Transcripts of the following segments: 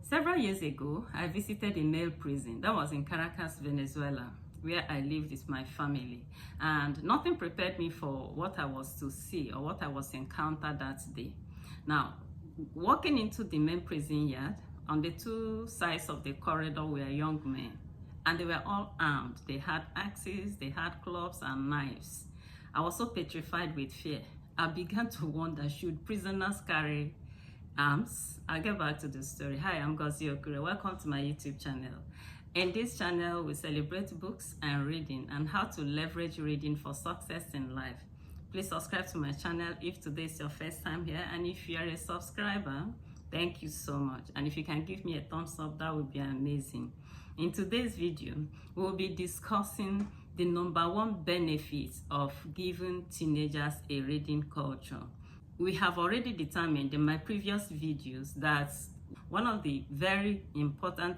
Several years ago, I visited a male prison that was in Caracas, Venezuela, where I lived with my family. And nothing prepared me for what I was to see or what I was to encounter that day. Now, walking into the main prison yard, on the two sides of the corridor were young men, and they were all armed. They had axes, they had clubs and knives. I was so petrified with fear. I began to wonder, should prisoners carry arms? I'll get back to the story. Hi, I'm Gozie Okure. Welcome to my YouTube channel. In this channel, we celebrate books and reading and how to leverage reading for success in life. Please subscribe to my channel if today is your first time here, and if you are a subscriber, thank you so much. And if you can give me a thumbs up, that would be amazing. In today's video, we will be discussing the #1 benefit of giving teenagers a reading culture. We have already determined in my previous videos that one of the very important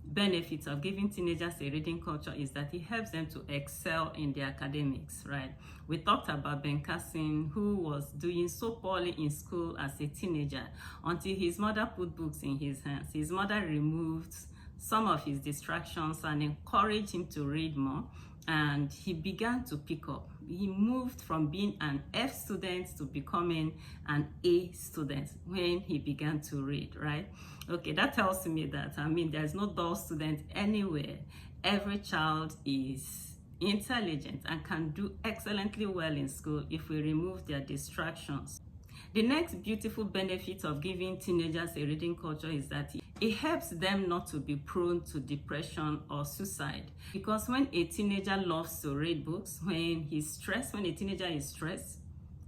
benefits of giving teenagers a reading culture is that it helps them to excel in their academics, right? We talked about Ben Carson, who was doing so poorly in school as a teenager until his mother put books in his hands. His mother removed some of his distractions and encouraged him to read more, and he began to pick up. He moved from being an F student to becoming an A student when he began to read, right? Okay, that tells me that, there's no dull student anywhere. Every child is intelligent and can do excellently well in school if we remove their distractions. The next beautiful benefit of giving teenagers a reading culture is that it helps them not to be prone to depression or suicide. Because when a teenager loves to read books, when a teenager is stressed,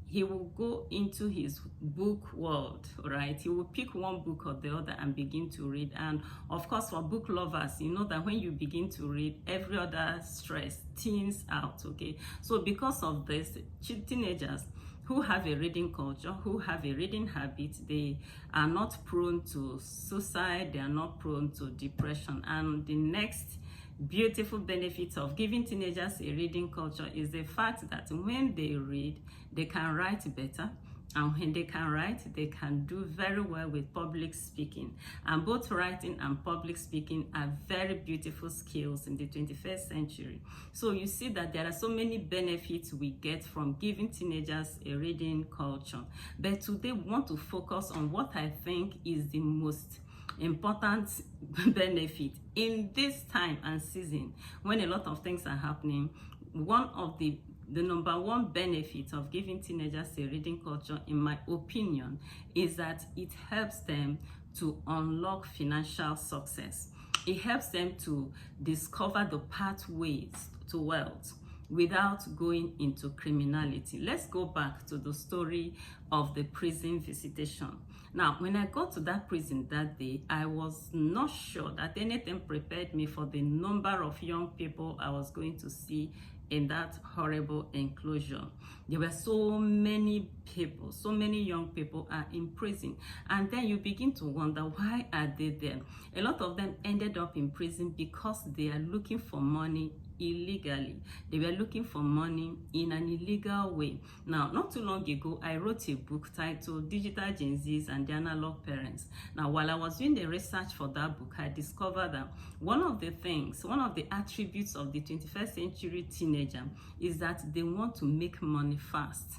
he will go into his book world, right? He will pick one book or the other and begin to read. And of course, for book lovers, you know that when you begin to read, every other stress thins out, okay? So because of this, teenagers who have a reading culture, who have a reading habit, they are not prone to suicide, they are not prone to depression. And the next beautiful benefit of giving teenagers a reading culture is the fact that when they read, they can write better. And when they can write, they can do very well with public speaking. And both writing and public speaking are very beautiful skills in the 21st century. So you see that there are so many benefits we get from giving teenagers a reading culture. But today we want to focus on what I think is the most important benefit in this time and season when a lot of things are happening. One of the #1 benefit of giving teenagers a reading culture, in my opinion, is that it helps them to unlock financial success. It helps them to discover the pathways to wealth without going into criminality. Let's go back to the story of the prison visitation. Now, when I got to that prison that day, I was not sure that anything prepared me for the number of young people I was going to see in that horrible enclosure. There were so many people, so many young people are in prison. And then you begin to wonder, why are they there? A lot of them ended up in prison because they are looking for money illegally. They were looking for money in an illegal way. Now, not too long ago, I wrote a book titled Digital Gen Zs and the Analog Parents. Now, while I was doing the research for that book, I discovered that one of the attributes of the 21st century teenager is that they want to make money fast.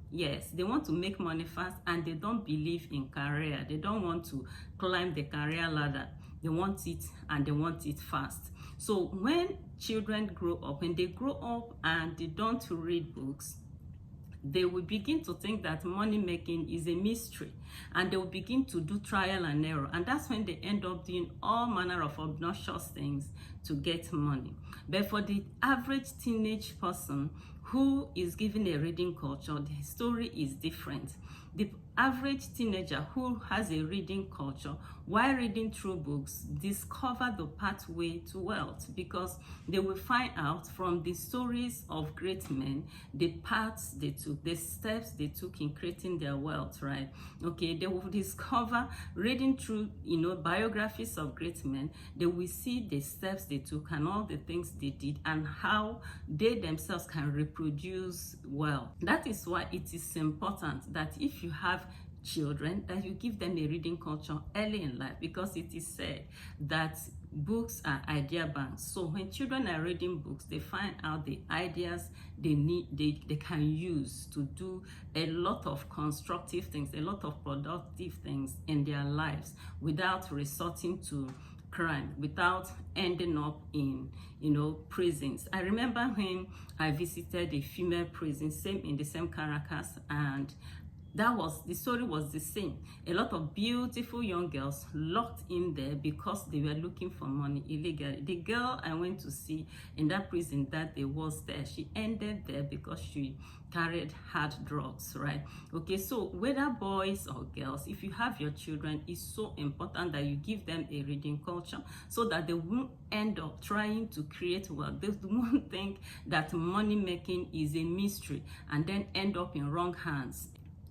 Yes, they want to make money fast, and they don't believe in career. They don't want to climb the career ladder. They want it, and they want it fast. So when children grow up, when they grow up and they don't read books, they will begin to think that money making is a mystery, and they will begin to do trial and error, and that's when they end up doing all manner of obnoxious things to get money. But for the average teenage person who is given a reading culture, the story is different. The average teenager who has a reading culture, while reading through books, discover the pathway to wealth, because they will find out from the stories of great men the paths they took, the steps they took in creating their wealth, right? Okay, they will discover, reading through biographies of great men, they will see the steps they took and all the things they did and how they themselves can reproduce wealth. That is why it is important that if you have children, that you give them a reading culture early in life, because it is said that books are idea banks. So when children are reading books, they find out the ideas they can use to do a lot of constructive things, a lot of productive things in their lives, without resorting to crime, without ending up in prisons. I remember when I visited a female prison, in the same Caracas, and the story was the same. A lot of beautiful young girls locked in there because they were looking for money illegally. The girl I went to see in that prison that day was there. She ended there because she carried hard drugs, right? Okay, so whether boys or girls, if you have your children, it's so important that you give them a reading culture so that they won't end up trying to create wealth. They won't think that money making is a mystery and then end up in wrong hands.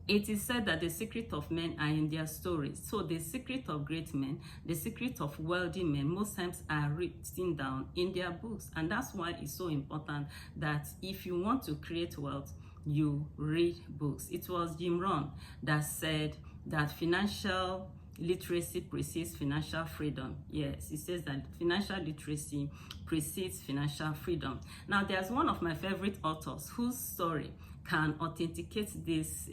It is said that the secret of men are in their stories. So the secret of great men, the secret of wealthy men, most times are written down in their books. And that's why it's so important that if you want to create wealth, you read books. It was Jim Rohn that said that financial literacy precedes financial freedom. Yes, he says that financial literacy precedes financial freedom. Now, there's one of my favorite authors whose story can authenticate this,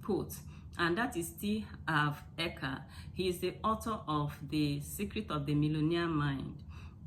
quote, and that is T. Harv Eker. He is the author of The Secret of the Millionaire Mind.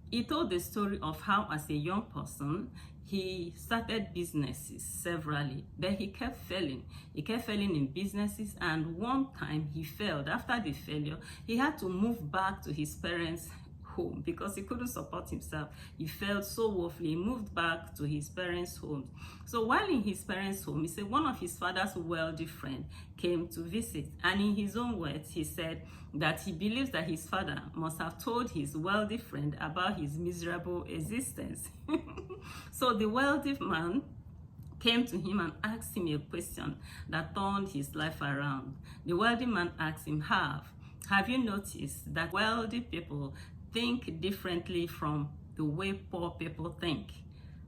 He told the story of how, as a young person, he started businesses severally, but he kept failing. He kept failing in businesses, and one time he failed. After the failure, he had to move back to his parents' home because he couldn't support himself. He felt so woefully. He moved back to his parents' home. So while in his parents' home, he said one of his father's wealthy friends came to visit, and in his own words, he said that he believes that his father must have told his wealthy friend about his miserable existence. So the wealthy man came to him and asked him a question that turned his life around. The wealthy man asked him, have you noticed that wealthy people think differently from the way poor people think?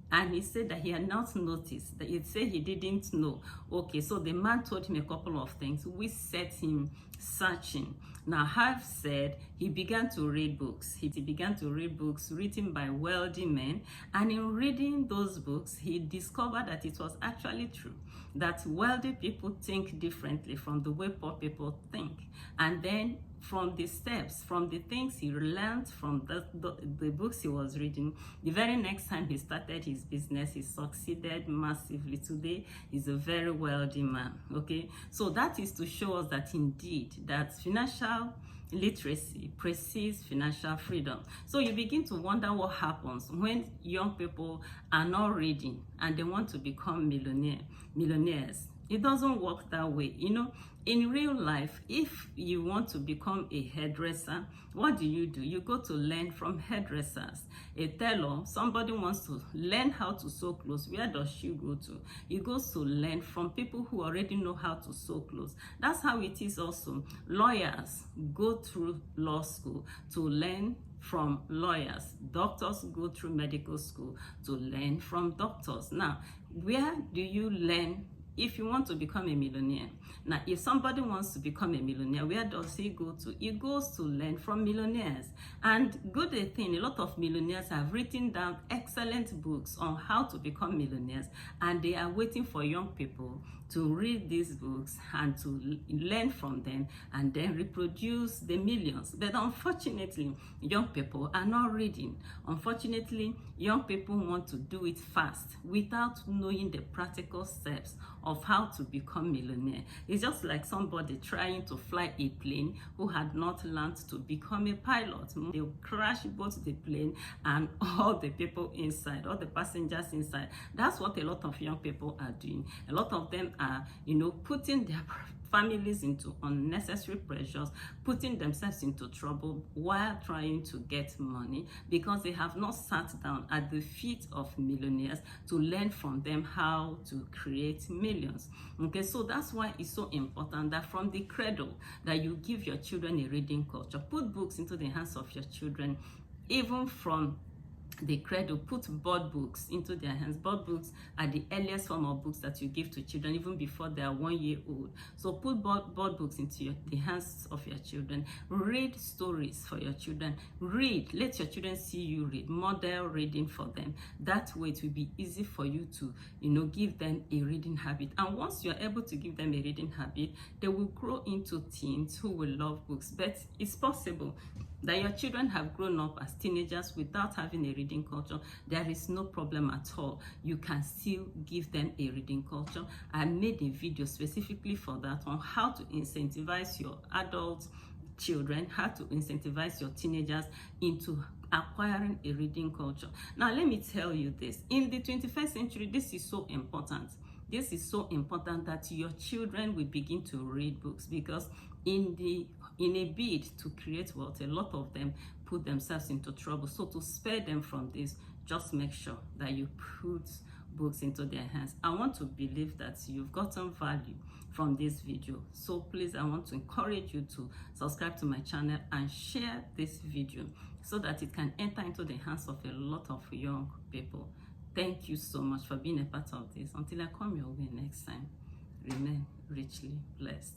And he said that he had not noticed, that he'd say he didn't know. Okay, so the man told him a couple of things which set him searching. Now, Harv said he began to read books. He began to read books written by wealthy men. And in reading those books, he discovered that it was actually true, that wealthy people think differently from the way poor people think. And then from the steps, from the things he learned from the books he was reading, the very next time he started his business, he succeeded massively. Today, he's a very wealthy man, okay? So that is to show us that indeed, that financial literacy precedes financial freedom. So you begin to wonder what happens when young people are not reading and they want to become millionaires. It doesn't work that way. In real life, if you want to become a hairdresser, what do? You go to learn from hairdressers. A tailor, somebody wants to learn how to sew clothes. Where does she go to? He goes to learn from people who already know how to sew clothes. That's how it is also. Lawyers go through law school to learn from lawyers. Doctors go through medical school to learn from doctors. Now, where do you learn if you want to become a millionaire? Now, if somebody wants to become a millionaire, where does he go to? He goes to learn from millionaires. And good thing, a lot of millionaires have written down excellent books on how to become millionaires, and they are waiting for young people to read these books and to learn from them and then reproduce the millions. But unfortunately, young people are not reading. Unfortunately, young people want to do it fast without knowing the practical steps of how to become millionaire. It's just like somebody trying to fly a plane who had not learned to become a pilot. They crash both the plane and all the people inside, all the passengers inside. That's what a lot of young people are doing. A lot of them are, putting their families into unnecessary pressures, putting themselves into trouble while trying to get money because they have not sat down at the feet of millionaires to learn from them how to create millions. Okay, so that's why it's so important that from the cradle that you give your children a reading culture. Put books into the hands of your children, even from the credo, put board books into their hands. Board books are the earliest form of books that you give to children, even before they are 1 year old. So put board books into the hands of your children. Read stories for your children. Read. Let your children see you read. Model reading for them. That way it will be easy for you to, give them a reading habit. And once you're able to give them a reading habit, they will grow into teens who will love books. But it's possible that your children have grown up as teenagers without having a reading culture. There is no problem at all. You can still give them a reading culture. I made a video specifically for that, on how to incentivize your adult children, how to incentivize your teenagers into acquiring a reading culture. Now, let me tell you this. In the 21st century, this is so important. This is so important that your children will begin to read books, because in a bid to create wealth, a lot of them put themselves into trouble. So to spare them from this, just make sure that you put books into their hands. I want to believe that you've gotten value from this video. So please, I want to encourage you to subscribe to my channel and share this video so that it can enter into the hands of a lot of young people. Thank you so much for being a part of this. Until I come your way next time, remain richly blessed.